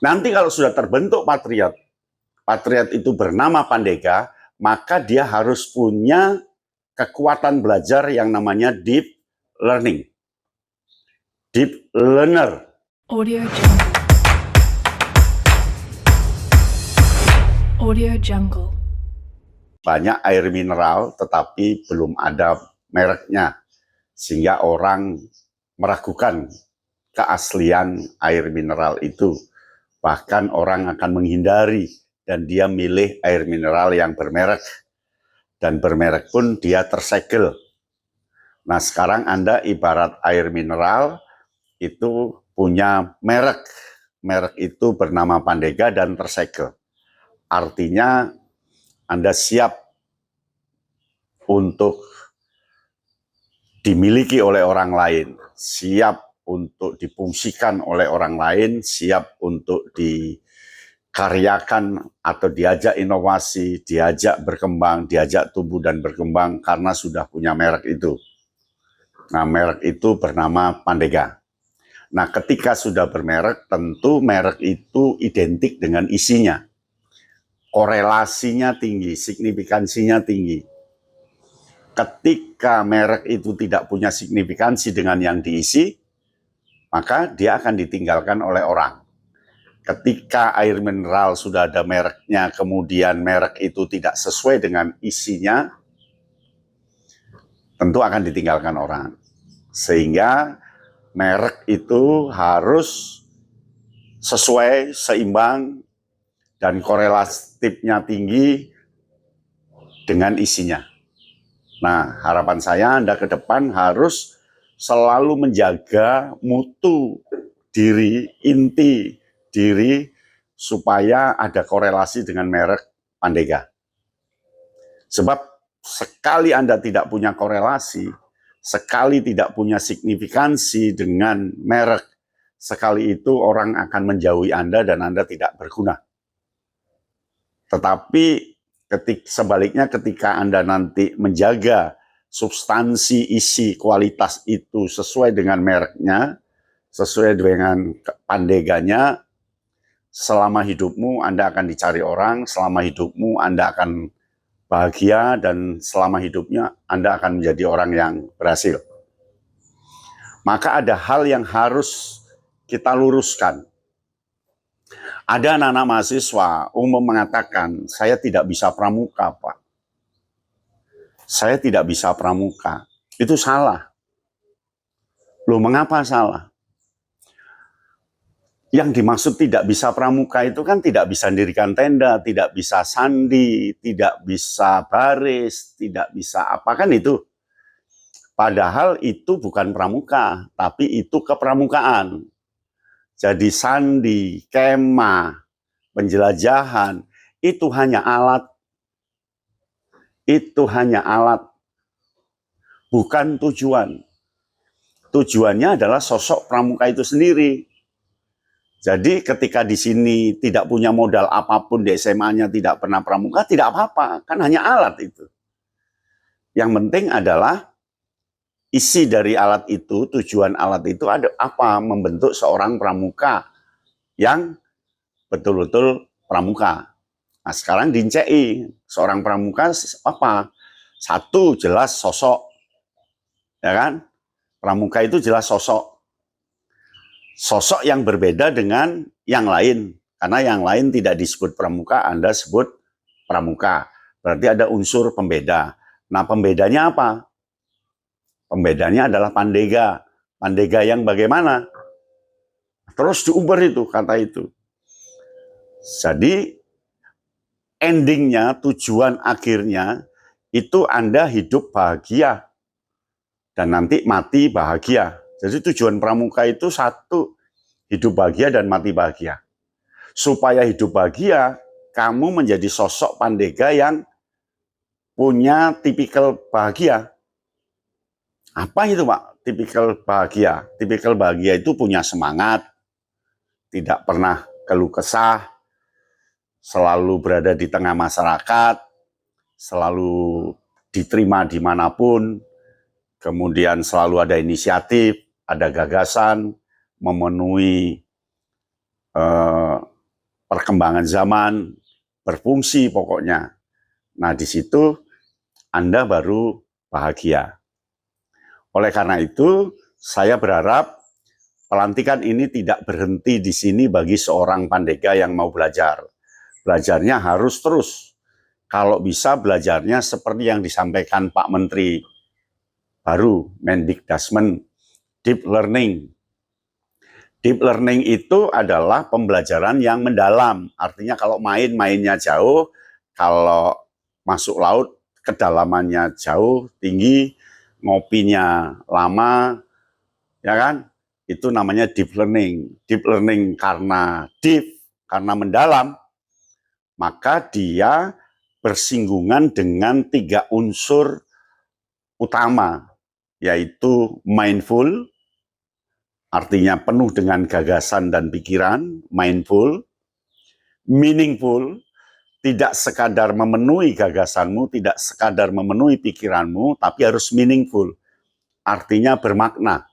Nanti kalau sudah terbentuk Patriot, Patriot itu bernama Pandega, maka dia harus punya kekuatan belajar yang namanya deep learning. Deep learner. Audio Jungle. Audio Jungle. Banyak air mineral tetapi belum ada mereknya, sehingga orang meragukan keaslian air mineral itu. Bahkan orang akan menghindari dan dia milih air mineral yang bermerek. Dan bermerek pun dia tersegel. Nah, sekarang Anda ibarat air mineral itu punya merek. Merek itu bernama Pandega dan tersegel. Artinya Anda siap untuk dimiliki oleh orang lain, siap untuk difungsikan oleh orang lain, siap untuk dikaryakan atau diajak inovasi, diajak berkembang, diajak tumbuh dan berkembang karena sudah punya merek itu. Nah, merek itu bernama Pandega. Nah, ketika sudah bermerek, tentu merek itu identik dengan isinya. Korelasinya tinggi, signifikansinya tinggi. Ketika merek itu tidak punya signifikansi dengan yang diisi, maka dia akan ditinggalkan oleh orang. Ketika air mineral sudah ada mereknya, kemudian merek itu tidak sesuai dengan isinya, tentu akan ditinggalkan orang. Sehingga merek itu harus sesuai, seimbang, dan korelatifnya tinggi dengan isinya. Nah, harapan saya Anda ke depan harus selalu menjaga mutu diri, inti diri, supaya ada korelasi dengan merek Pandega. Sebab sekali Anda tidak punya korelasi, sekali tidak punya signifikansi dengan merek, sekali itu orang akan menjauhi Anda dan Anda tidak berguna. Tetapi sebaliknya ketika Anda nanti menjaga substansi, isi, kualitas itu sesuai dengan mereknya, sesuai dengan Pandeganya, selama hidupmu Anda akan dicari orang, selama hidupmu Anda akan bahagia, dan selama hidupnya Anda akan menjadi orang yang berhasil. Maka ada hal yang harus kita luruskan. Ada anak-anak mahasiswa umum mengatakan, saya tidak bisa pramuka, Pak. Saya tidak bisa pramuka. Itu salah. Loh, mengapa salah? Yang dimaksud tidak bisa pramuka itu kan tidak bisa mendirikan tenda, tidak bisa sandi, tidak bisa baris, tidak bisa apa kan itu. Padahal itu bukan pramuka, tapi itu kepramukaan. Jadi sandi, kemah, penjelajahan, itu hanya alat. Itu hanya alat, bukan tujuan. Tujuannya adalah sosok pramuka itu sendiri. Jadi ketika di sini tidak punya modal apapun, di SMA-nya tidak pernah pramuka, tidak apa-apa, kan hanya alat itu. Yang penting adalah isi dari alat itu, tujuan alat itu ada apa? Membentuk seorang pramuka yang betul-betul pramuka. Nah, sekarang dincei seorang pramuka apa? Satu, jelas sosok. Ya kan? Pramuka itu jelas sosok. Sosok yang berbeda dengan yang lain. Karena yang lain tidak disebut pramuka, Anda sebut pramuka. Berarti ada unsur pembeda. Nah, pembedanya apa? Pembedanya adalah Pandega. Pandega yang bagaimana? Terus diuber itu, kata itu. Jadi, endingnya, tujuan akhirnya, itu Anda hidup bahagia. Dan nanti mati bahagia. Jadi tujuan pramuka itu satu, hidup bahagia dan mati bahagia. Supaya hidup bahagia, kamu menjadi sosok Pandega yang punya tipikal bahagia. Apa itu, Pak? Tipikal bahagia. Tipikal bahagia itu punya semangat, tidak pernah keluh kesah, selalu berada di tengah masyarakat, selalu diterima dimanapun, kemudian selalu ada inisiatif, ada gagasan, memenuhi perkembangan zaman, berfungsi pokoknya. Nah, di situ Anda baru bahagia. Oleh karena itu, saya berharap pelantikan ini tidak berhenti di sini bagi seorang Pandega yang mau belajar. Belajarnya harus terus. Kalau bisa belajarnya seperti yang disampaikan Pak Menteri baru, Mendikdasmen, deep learning. Deep learning itu adalah pembelajaran yang mendalam. Artinya kalau mainnya jauh, kalau masuk laut, kedalamannya jauh, tinggi, ngopinya lama, ya kan? Itu namanya deep learning. Deep learning karena deep, karena mendalam, maka dia bersinggungan dengan 3 unsur utama, yaitu mindful, artinya penuh dengan gagasan dan pikiran, mindful, meaningful, tidak sekadar memenuhi gagasanmu, tidak sekadar memenuhi pikiranmu, tapi harus meaningful, artinya bermakna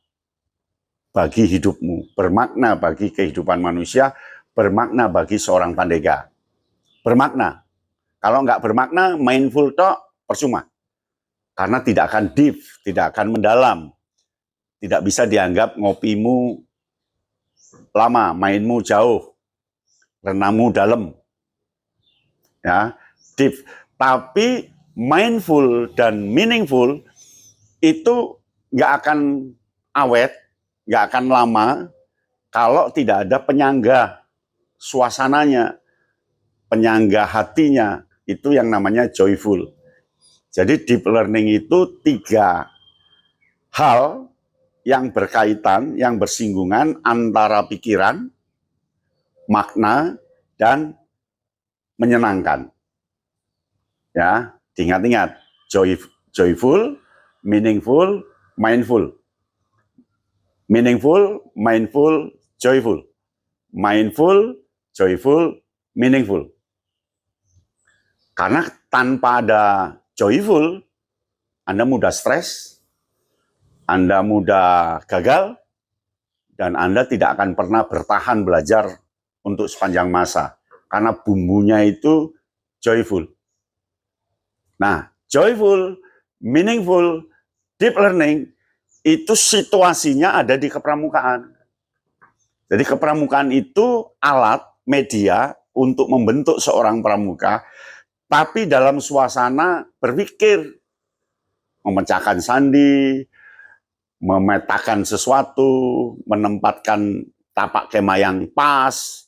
bagi hidupmu, bermakna bagi kehidupan manusia, bermakna bagi seorang Pandega. Bermakna. Kalau nggak bermakna, mindful tok, percuma. Karena tidak akan deep, tidak akan mendalam. Tidak bisa dianggap ngopimu lama, mainmu jauh, renangmu dalam. Ya, deep. Tapi mindful dan meaningful itu nggak akan awet, nggak akan lama kalau tidak ada penyangga suasananya, penyangga hatinya, itu yang namanya joyful. Jadi deep learning itu 3 hal yang berkaitan, yang bersinggungan antara pikiran, makna, dan menyenangkan. Ya, diingat-ingat, joyful, meaningful, mindful. Meaningful, mindful, joyful. Mindful, joyful, meaningful. Karena tanpa ada joyful, Anda mudah stres, Anda mudah gagal, dan Anda tidak akan pernah bertahan belajar untuk sepanjang masa. Karena bumbunya itu joyful. Nah, joyful, meaningful, deep learning, itu situasinya ada di kepramukaan. Jadi kepramukaan itu alat, media untuk membentuk seorang pramuka, tapi dalam suasana berpikir, memecahkan sandi, memetakan sesuatu, menempatkan tapak kemah yang pas,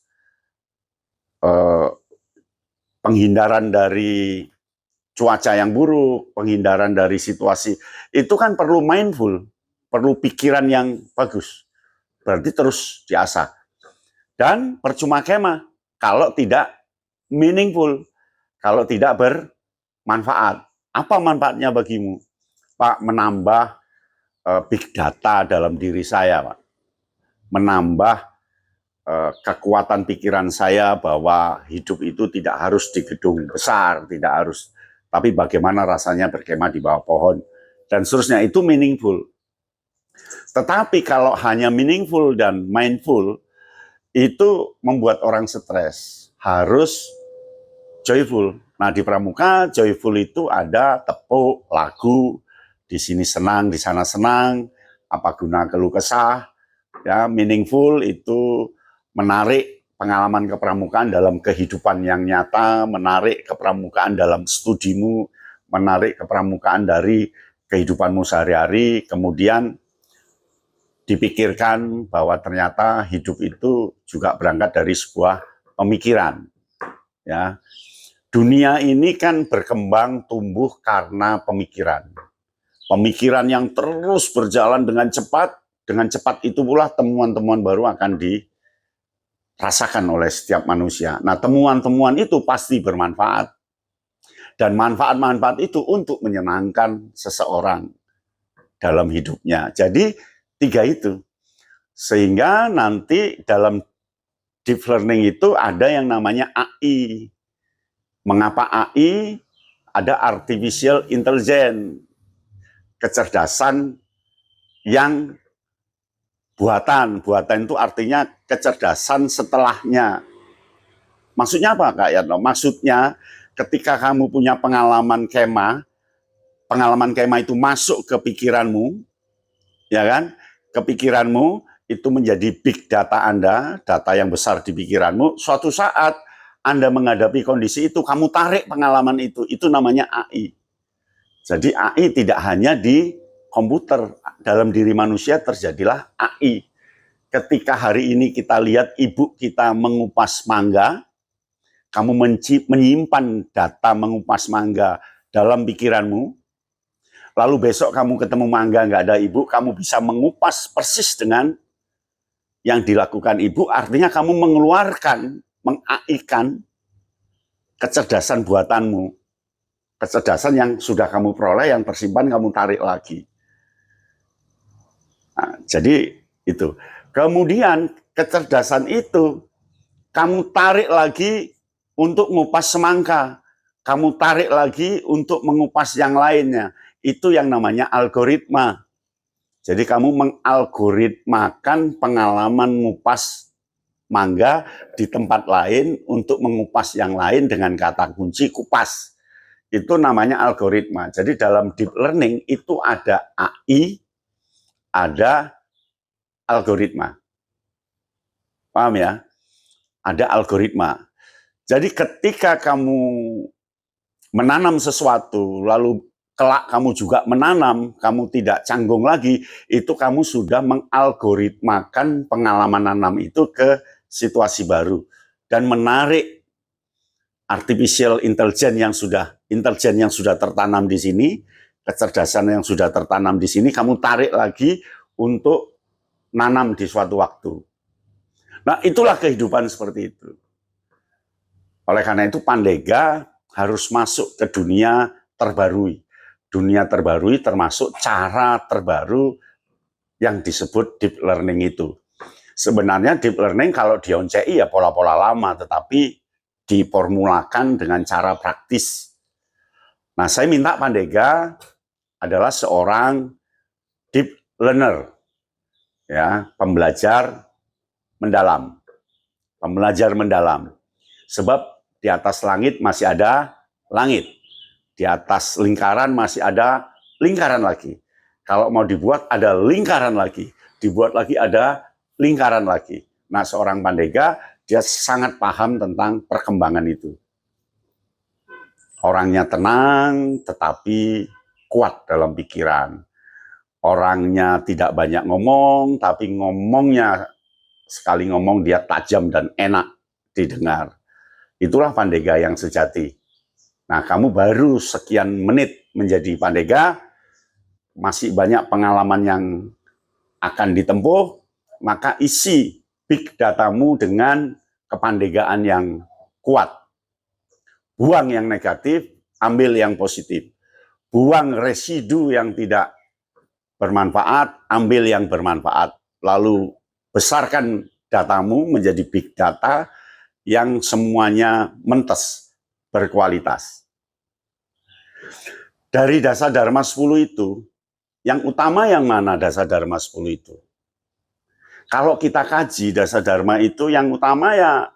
penghindaran dari cuaca yang buruk, penghindaran dari situasi, itu kan perlu mindful, perlu pikiran yang bagus. Berarti terus diasah. Dan percuma kemah kalau tidak meaningful, kalau tidak bermanfaat. Apa manfaatnya bagimu? Pak, menambah big data dalam diri saya, Pak. Menambah kekuatan pikiran saya bahwa hidup itu tidak harus di gedung besar, tidak harus, tapi bagaimana rasanya berkemah di bawah pohon, dan seterusnya, itu meaningful. Tetapi kalau hanya meaningful dan mindful, itu membuat orang stres. Harus joyful. Nah, di pramuka, joyful itu ada tepuk, lagu, di sini senang, di sana senang, apa guna keluh kesah. Ya, meaningful itu menarik pengalaman kepramukaan dalam kehidupan yang nyata, menarik kepramukaan dalam studimu, menarik kepramukaan dari kehidupanmu sehari-hari, kemudian dipikirkan bahwa ternyata hidup itu juga berangkat dari sebuah pemikiran. Ya, dunia ini kan berkembang tumbuh karena pemikiran. Pemikiran yang terus berjalan dengan cepat itu pula temuan-temuan baru akan dirasakan oleh setiap manusia. Nah, temuan-temuan itu pasti bermanfaat. Dan manfaat-manfaat itu untuk menyenangkan seseorang dalam hidupnya. Jadi, 3 itu. Sehingga nanti dalam deep learning itu ada yang namanya AI. Mengapa AI? Ada artificial intelligence, kecerdasan yang buatan. Buatan itu artinya kecerdasan setelahnya. Maksudnya apa Kak Yatno? Maksudnya ketika kamu punya pengalaman kemah itu masuk ke pikiranmu, ya kan? Ke pikiranmu itu menjadi big data Anda, data yang besar di pikiranmu. Suatu saat Anda menghadapi kondisi itu, kamu tarik pengalaman itu namanya AI. Jadi AI tidak hanya di komputer, dalam diri manusia terjadilah AI. Ketika hari ini kita lihat ibu kita mengupas mangga, kamu menyimpan data mengupas mangga dalam pikiranmu, lalu besok kamu ketemu mangga nggak ada ibu, kamu bisa mengupas persis dengan yang dilakukan ibu, artinya kamu mengeluarkan, meng-AI-kan kecerdasan buatanmu, kecerdasan yang sudah kamu peroleh, yang tersimpan kamu tarik lagi. Nah, jadi itu. Kemudian kecerdasan itu kamu tarik lagi untuk mengupas semangka. Kamu tarik lagi untuk mengupas yang lainnya. Itu yang namanya algoritma. Jadi kamu mengalgoritmakan pengalaman mengupas mangga di tempat lain untuk mengupas yang lain dengan kata kunci kupas. Itu namanya algoritma. Jadi dalam deep learning itu ada AI, ada algoritma. Paham ya? Ada algoritma. Jadi ketika kamu menanam sesuatu, lalu kelak kamu juga menanam, kamu tidak canggung lagi, itu kamu sudah mengalgoritmakan pengalaman nanam itu ke situasi baru. Dan menarik artificial intelligence yang sudah tertanam di sini, kecerdasan yang sudah tertanam di sini, kamu tarik lagi untuk nanam di suatu waktu. Nah, itulah kehidupan seperti itu. Oleh karena itu, Pandega harus masuk ke dunia terbarui. Dunia terbarui termasuk cara terbaru yang disebut deep learning itu. Sebenarnya deep learning kalau dioncei ya pola-pola lama, tetapi diformulakan dengan cara praktis. Nah, saya minta Pandega adalah seorang deep learner, ya, pembelajar mendalam. Pembelajar mendalam. Sebab di atas langit masih ada langit. Di atas lingkaran masih ada lingkaran lagi. Kalau mau dibuat ada lingkaran lagi. Dibuat lagi ada lingkaran lagi. Nah, seorang Pandega, dia sangat paham tentang perkembangan itu. Orangnya tenang, tetapi kuat dalam pikiran. Orangnya tidak banyak ngomong, tapi ngomongnya, sekali ngomong dia tajam dan enak didengar. Itulah Pandega yang sejati. Nah, kamu baru sekian menit menjadi Pandega, masih banyak pengalaman yang akan ditempuh, maka isi big datamu dengan kepandegaan yang kuat. Buang yang negatif, ambil yang positif. Buang residu yang tidak bermanfaat, ambil yang bermanfaat. Lalu besarkan datamu menjadi big data yang semuanya mentes, berkualitas. Dari Dasa Dharma 10 itu, yang utama yang mana Dasa Dharma 10 itu? Kalau kita kaji Dasa Dharma itu yang utama ya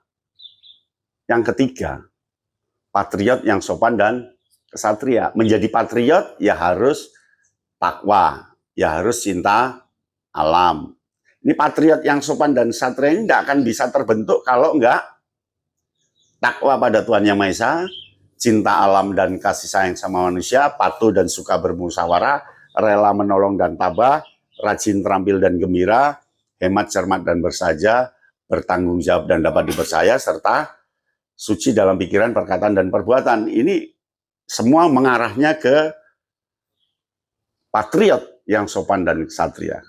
yang ketiga. Patriot yang sopan dan kesatria. Menjadi patriot ya harus takwa, ya harus cinta alam. Ini patriot yang sopan dan kesatria ini tidak akan bisa terbentuk kalau enggak takwa pada Tuhan Yang Maha Esa, cinta alam dan kasih sayang sama manusia, patuh dan suka bermusyawarah, rela menolong dan tabah, rajin terampil dan gembira, hemat, cermat dan bersahaja, bertanggung jawab dan dapat dipercaya, serta suci dalam pikiran, perkataan, dan perbuatan. Ini semua mengarahnya ke patriot yang sopan dan ksatria.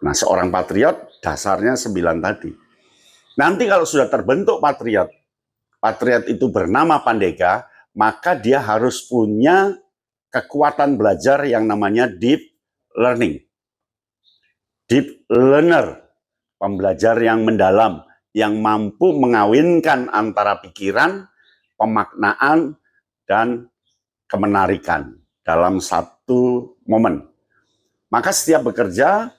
Nah, seorang patriot dasarnya 9 tadi. Nanti kalau sudah terbentuk patriot, patriot itu bernama Pandega, maka dia harus punya kekuatan belajar yang namanya deep learning. Deep learner, pembelajar yang mendalam, yang mampu mengawinkan antara pikiran, pemaknaan, dan kemenarikan dalam satu momen. Maka setiap bekerja,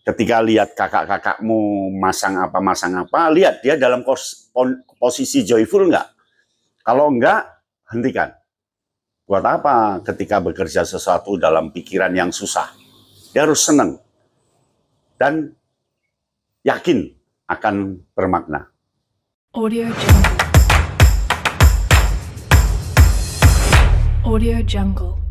Ketika lihat kakak-kakakmu masang apa, lihat dia dalam posisi joyful nggak? Kalau enggak, hentikan. Buat apa ketika bekerja sesuatu dalam pikiran yang susah? Dia harus senang dan yakin akan bermakna. Audio Jungle. Audio Jungle.